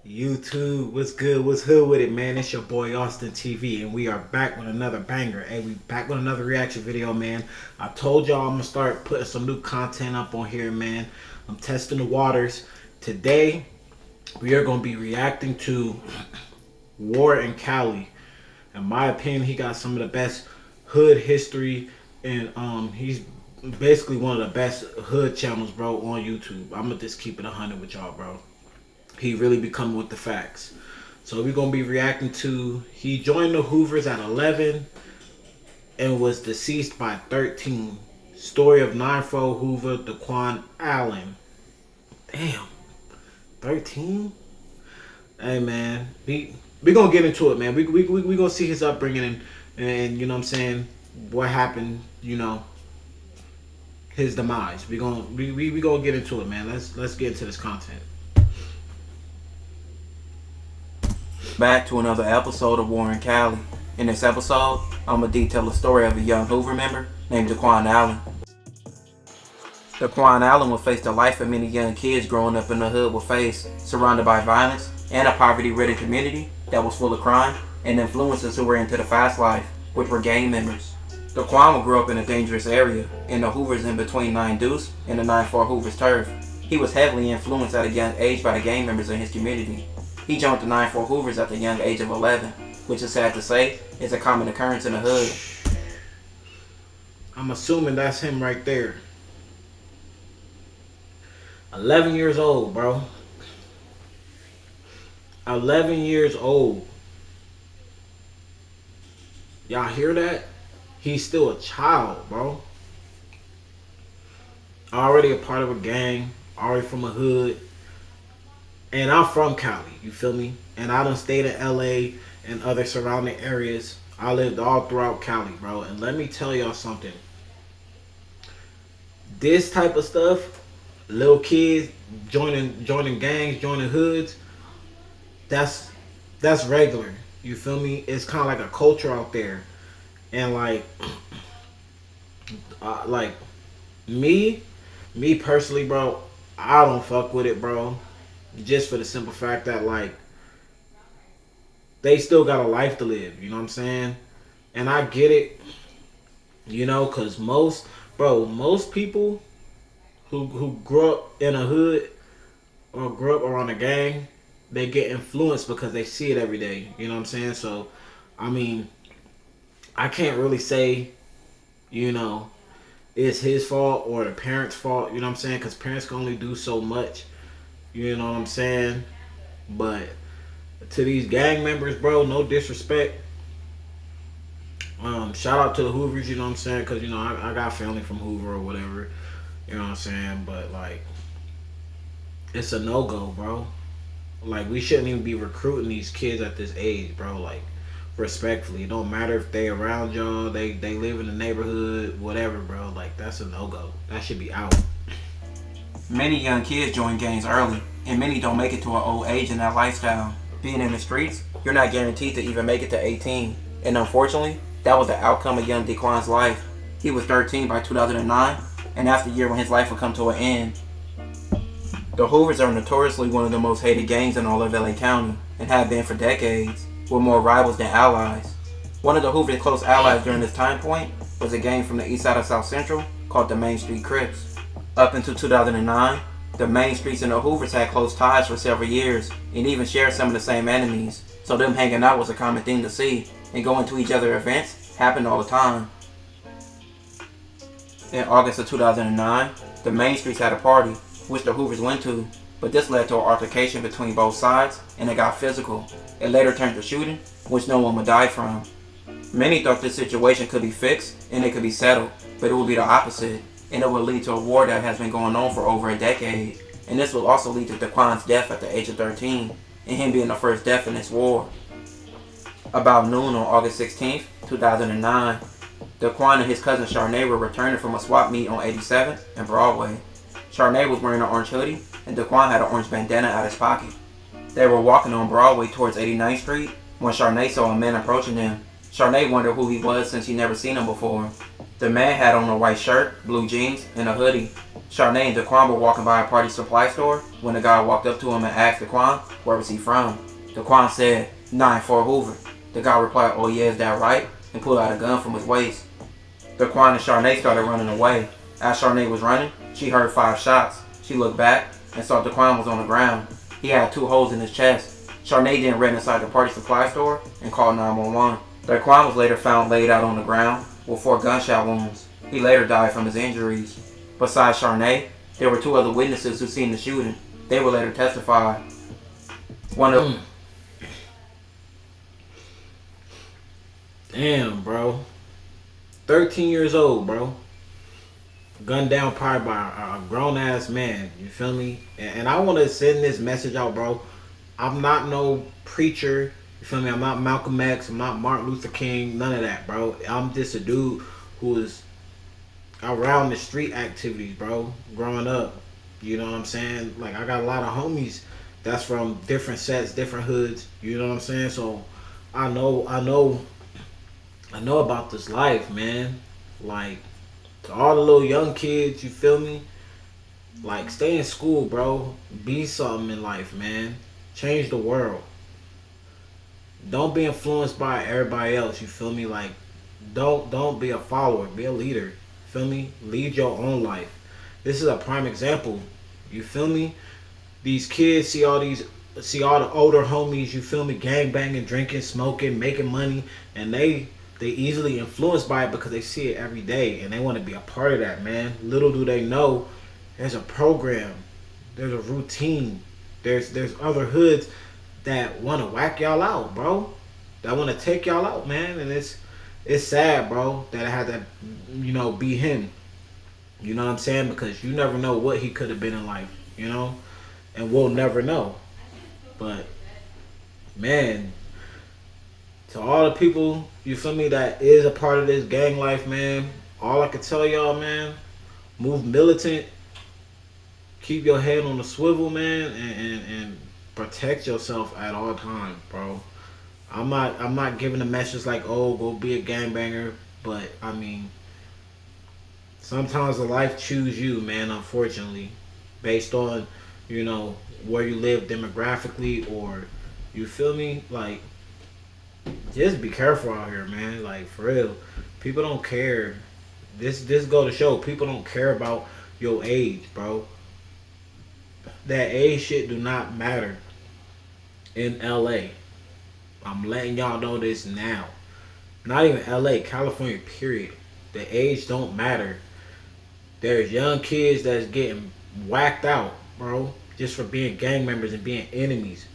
YouTube, what's good? What's hood with it, man? It's your boy AustinTV, and we are back with another banger. Hey, we back with another reaction video, man. I told y'all I'm gonna start putting some new content up on here, man. I'm testing the waters. Today, we are gonna be reacting to warincali. In my opinion, he got some of the best hood history, and he's basically one of the best hood channels, bro, on YouTube. I'm gonna just keep it 100 with y'all, bro. He really be coming with the facts. So we're gonna be reacting to, he joined the Hoovers at 11 and was deceased by 13. Story of 9-4 Hoover Daquan Allen. Damn, 13. Hey man, we gonna get into it, man. We gonna see his upbringing and you know what I'm saying, what happened, you know, his demise. We gonna get into it, man. Let's get into this content. Back to another episode of warincali. In this episode, I'm going to detail the story of a young Hoover member named Daquan Allen. Daquan Allen would face the life of many young kids growing up in the hood would face, surrounded by violence and a poverty-ridden community that was full of crime and influences who were into the fast life, which were gang members. Daquan grew up in a dangerous area, in the Hoovers in between 9 Deuce and the 9-4 Hoovers turf. He was heavily influenced at a young age by the gang members in his community. He joined the 9-4 Hoovers at the young age of 11, which is sad to say, is a common occurrence in the hood. I'm assuming that's him right there. 11 years old, bro. 11 years old. Y'all hear that? He's still a child, bro. Already a part of a gang, already from a hood. And I'm from Cali, you feel me? And I done stayed in LA and other surrounding areas. I lived all throughout Cali, bro. And let me tell y'all something. This type of stuff, little kids joining gangs, joining hoods, that's regular. You feel me? It's kind of like a culture out there. And like me personally, bro, I don't fuck with it, bro. Just for the simple fact that, like, they still got a life to live, you know what I'm saying? And I get it, you know, because most people who grew up in a hood or grew up around a gang, they get influenced because they see it every day, you know what I'm saying? So, I mean, I can't really say, you know, it's his fault or the parents' fault, you know what I'm saying? Because parents can only do so much. You know what I'm saying? But to these gang members, bro, no disrespect. Shout out to the Hoovers, you know what I'm saying? Because, you know, I got family from Hoover or whatever. You know what I'm saying? But, like, it's a no-go, bro. Like, we shouldn't even be recruiting these kids at this age, bro. Like, respectfully. It don't matter if they around y'all, they live in the neighborhood, whatever, bro. Like, that's a no-go. That should be out. Many young kids join gangs early, and many don't make it to an old age in that lifestyle. Being in the streets, you're not guaranteed to even make it to 18. And unfortunately, that was the outcome of young Daquan's life. He was 13 by 2009, and after a year when his life would come to an end. The Hoovers are notoriously one of the most hated gangs in all of LA County, and have been for decades, with more rivals than allies. One of the Hoovers' close allies during this time point was a gang from the east side of South Central called the Main Street Crips. Up until 2009, the main streets and the Hoovers had close ties for several years and even shared some of the same enemies, so them hanging out was a common thing to see, and going to each other's events happened all the time. In August of 2009, the main streets had a party, which the Hoovers went to, but this led to an altercation between both sides and it got physical. It later turned to shooting, which no one would die from. Many thought this situation could be fixed and it could be settled, but it would be the opposite. And it will lead to a war that has been going on for over a decade. And this will also lead to Daquan's death at the age of 13, and him being the first death in this war. About noon on August 16th, 2009, Daquan and his cousin Charnay were returning from a swap meet on 87th and Broadway. Charnay was wearing an orange hoodie, and Daquan had an orange bandana out of his pocket. They were walking on Broadway towards 89th Street when Charnay saw a man approaching them. Charnay wondered who he was since he never seen him before. The man had on a white shirt, blue jeans, and a hoodie. Charnay and Daquan were walking by a party supply store when the guy walked up to him and asked Daquan where was he from. Daquan said, 9-4 Hoover. The guy replied, oh yeah, is that right? And pulled out a gun from his waist. Daquan and Charnay started running away. As Charnay was running, she heard 5 shots. She looked back and saw Daquan was on the ground. He had 2 holes in his chest. Charnay then ran inside the party supply store and called 911. Daquan was later found laid out on the ground with 4 gunshot wounds. He later died from his injuries. Besides Charnay, there were 2 other witnesses who seen the shooting. They would later testify. One of Damn, bro. 13 years old, bro. Gunned down probably by a grown-ass man. You feel me? And I want to send this message out, bro. I'm not no preacher. You feel me? I'm not Malcolm X. I'm not Martin Luther King. None of that, bro. I'm just a dude who is around the street activities, bro. Growing up. You know what I'm saying? Like, I got a lot of homies that's from different sets, different hoods. You know what I'm saying? So, I know about this life, man. Like, to all the little young kids, you feel me? Like, stay in school, bro. Be something in life, man. Change the world. Don't be influenced by everybody else, you feel me? Like, don't be a follower. Be a leader. Feel me? Lead your own life. This is a prime example. You feel me? These kids see all the older homies, you feel me, gang banging, drinking, smoking, making money, and they easily influenced by it because they see it every day and they want to be a part of that, man. Little do they know there's a program, there's a routine, there's other hoods that want to whack y'all out, bro. That want to take y'all out, man. And it's sad, bro, that I had to, be him. You know what I'm saying? Because you never know what he could have been in life, and we'll never know. But man, to all the people, you feel me, that is a part of this gang life, man, all I can tell y'all, man, move militant, keep your head on the swivel, man, and protect yourself at all times, bro. I'm not giving a message like, oh, go be a gangbanger, but I mean, sometimes the life choose you, man, unfortunately, based on, where you live demographically, or, you feel me, like, just be careful out here, man. Like, for real, people don't care. This go to show people don't care about your age, bro. That age shit do not matter in LA. I'm letting y'all know this now. Not even LA, California, period. The age don't matter. There's young kids that's getting whacked out, bro, just for being gang members and being enemies.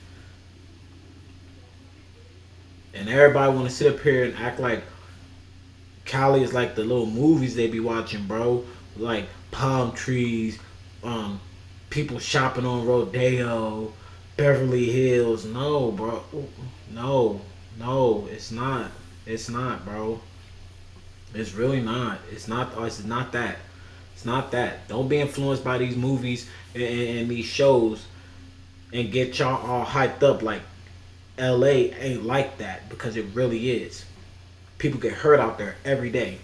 And everybody want to sit up here and act like Cali is like the little movies they be watching, bro. Like palm trees, people shopping on Rodeo, Beverly Hills. No, bro. No, it's not. It's not, bro. It's really not. It's not that. It's not that. Don't be influenced by these movies and these shows and get y'all all hyped up like LA ain't like that, because it really is. People get hurt out there every day.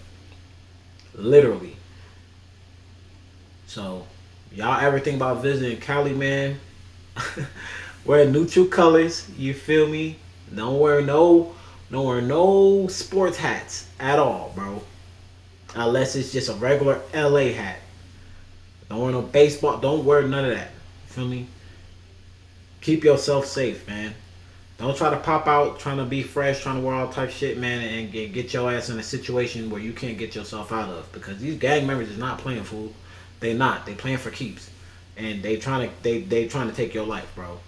Literally. So, y'all ever think about visiting Cali, man? Wear neutral colors, you feel me? Don't wear no sports hats at all, bro. Unless it's just a regular LA hat. Don't wear no baseball. Don't wear none of that. You feel me? Keep yourself safe, man. Don't try to pop out trying to be fresh, trying to wear all type shit, man, and get your ass in a situation where you can't get yourself out of. Because these gang members is not playing, fool. They not. They playing for keeps. And they trying to take your life, bro.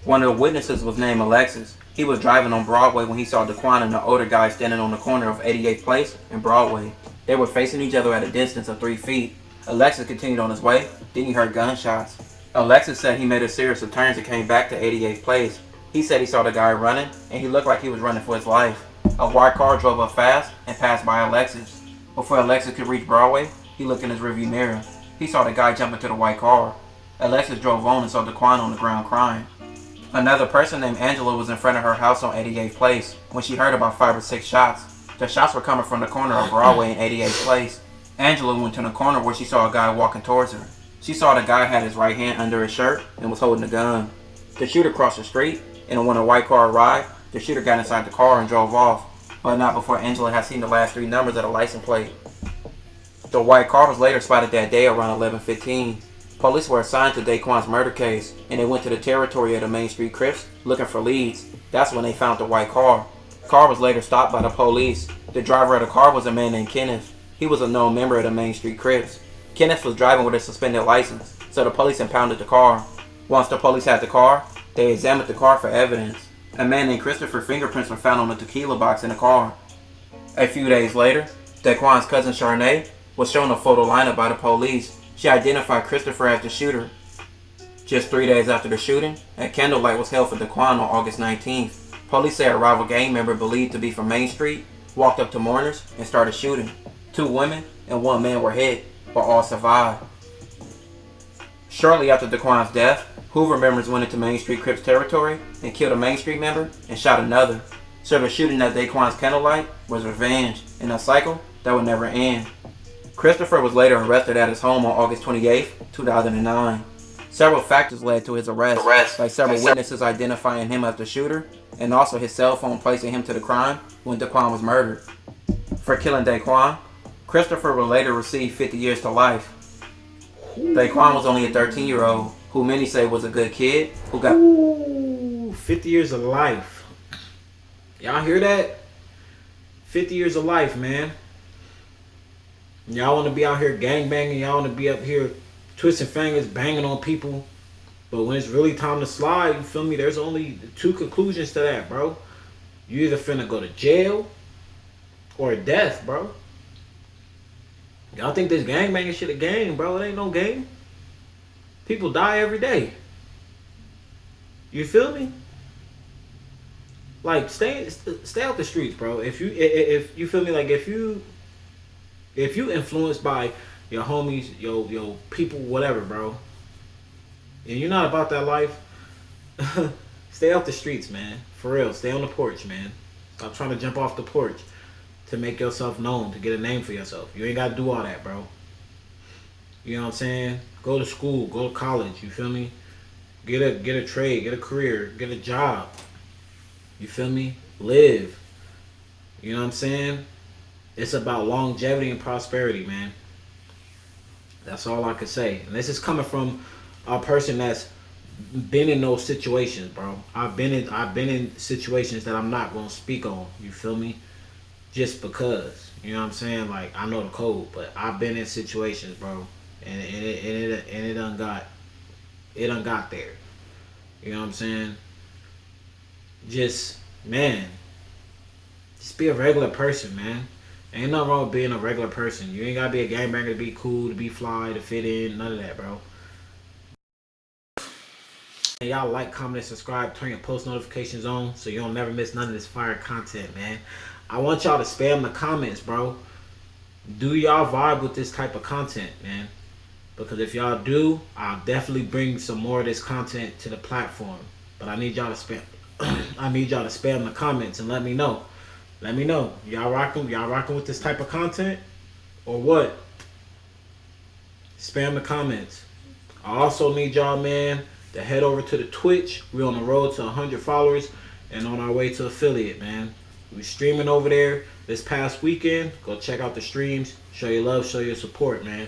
One of the witnesses was named Alexis. He was driving on Broadway when he saw Daquan and the older guy standing on the corner of 88th Place and Broadway. They were facing each other at a distance of 3 feet. Alexis continued on his way, then he heard gunshots. Alexis said he made a series of turns and came back to 88th Place. He said he saw the guy running, and he looked like he was running for his life. A white car drove up fast and passed by Alexis. Before Alexis could reach Broadway, he looked in his rearview mirror. He saw the guy jump into the white car. Alexis drove on and saw Daquan on the ground crying. Another person named Angela was in front of her house on 88th Place when she heard about 5 or 6 shots. The shots were coming from the corner of Broadway and 88th Place. Angela went to the corner where she saw a guy walking towards her. She saw the guy had his right hand under his shirt and was holding a gun. The shooter crossed the street, and when a white car arrived, the shooter got inside the car and drove off, but not before Angela had seen the last 3 numbers of the license plate. The white car was later spotted that day around 11:15. Police were assigned to Daquan's murder case, and they went to the territory of the Main Street Crips looking for leads. That's when they found the white car. The car was later stopped by the police. The driver of the car was a man named Kenneth. He was a known member of the Main Street Crips. Kenneth was driving with a suspended license, so the police impounded the car. Once the police had the car, they examined the car for evidence. A man named Christopher fingerprints were found on the tequila box in the car. A few days later, Daquan's cousin Charnay was shown a photo lineup by the police. She identified Christopher as the shooter. Just 3 days after the shooting, a candlelight was held for Daquan on August 19th. Police say a rival gang member believed to be from Main Street walked up to mourners and started shooting. 2 women and 1 man were hit, but all survived. Shortly after Daquan's death, Hoover members went into Main Street Crips territory and killed a Main Street member and shot another. So the shooting at Daquan's candlelight was revenge in a cycle that would never end. Christopher was later arrested at his home on August 28, 2009. Several factors led to his arrest, like several witnesses identifying him as the shooter, and also his cell phone placing him to the crime when Daquan was murdered. For killing Daquan, Christopher will later receive 50 years to life. Daquan was only a 13-year-old, who many say was a good kid, who got 50 years of life. Y'all hear that? 50 years of life, man. Y'all want to be out here gangbanging. Y'all want to be up here twisting fingers, banging on people. But when it's really time to slide, you feel me? There's only 2 conclusions to that, bro. You either finna go to jail or death, bro. Y'all think this gangbanging shit a game, bro. It ain't no game. People die every day. You feel me? Like, stay out the streets, bro. If you feel me, like if you influenced by your homies, your people, whatever, bro, and you're not about that life, stay off the streets, man. For real, stay on the porch, man. Stop trying to jump off the porch to make yourself known, to get a name for yourself. You ain't gotta do all that, bro. You know what I'm saying? Go to school, go to college, you feel me? Get a trade, get a career, get a job. You feel me? Live. You know what I'm saying? It's about longevity and prosperity, man. That's all I can say. And this is coming from a person that's been in those situations, bro. I've been in situations that I'm not gonna speak on. You feel me? Just because. You know what I'm saying? Like, I know the code, but I've been in situations, bro. And it done got there. You know what I'm saying? Just, man, just be a regular person, man. Ain't nothing wrong with being a regular person. You ain't gotta be a gangbanger to be cool, to be fly, to fit in, none of that, bro. And y'all like, comment, and subscribe. Turn your post notifications on so you don't never miss none of this fire content, man. I want y'all to spam the comments, bro. Do y'all vibe with this type of content, man? Because if y'all do, I'll definitely bring some more of this content to the platform. But I need y'all to spam. I need y'all to spam the comments and let me know. Let me know. Y'all rocking with this type of content or what? Spam the comments. I also need y'all, man, to head over to the Twitch. We're on the road to 100 followers and on our way to affiliate, man. We're streaming over there this past weekend. Go check out the streams. Show your love, show your support, man.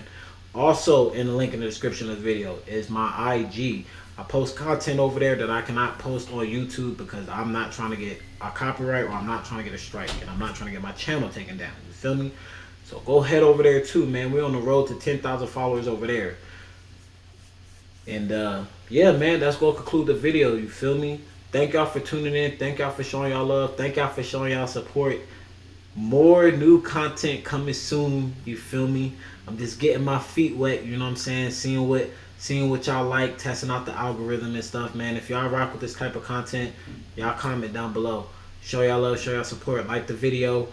Also, in the link in the description of the video is my IG. I post content over there that I cannot post on YouTube because I'm not trying to get a copyright or I'm not trying to get a strike and I'm not trying to get my channel taken down. You feel me? So go head over there too, man. We're on the road to 10,000 followers over there. And yeah, man, that's going to conclude the video. You feel me? Thank y'all for tuning in. Thank y'all for showing y'all love. Thank y'all for showing y'all support. More new content coming soon. You feel me? I'm just getting my feet wet. You know what I'm saying? Seeing what y'all like, testing out the algorithm and stuff, man. If y'all rock with this type of content, y'all comment down below. Show y'all love, show y'all support. Like the video.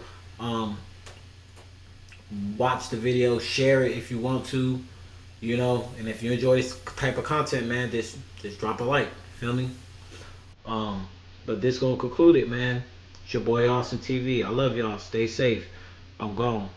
Watch the video. Share it if you want to. You know, and if you enjoy this type of content, man, just drop a like. Feel me? But this gonna conclude it, man. It's your boy Austin TV. I love y'all. Stay safe. I'm gone.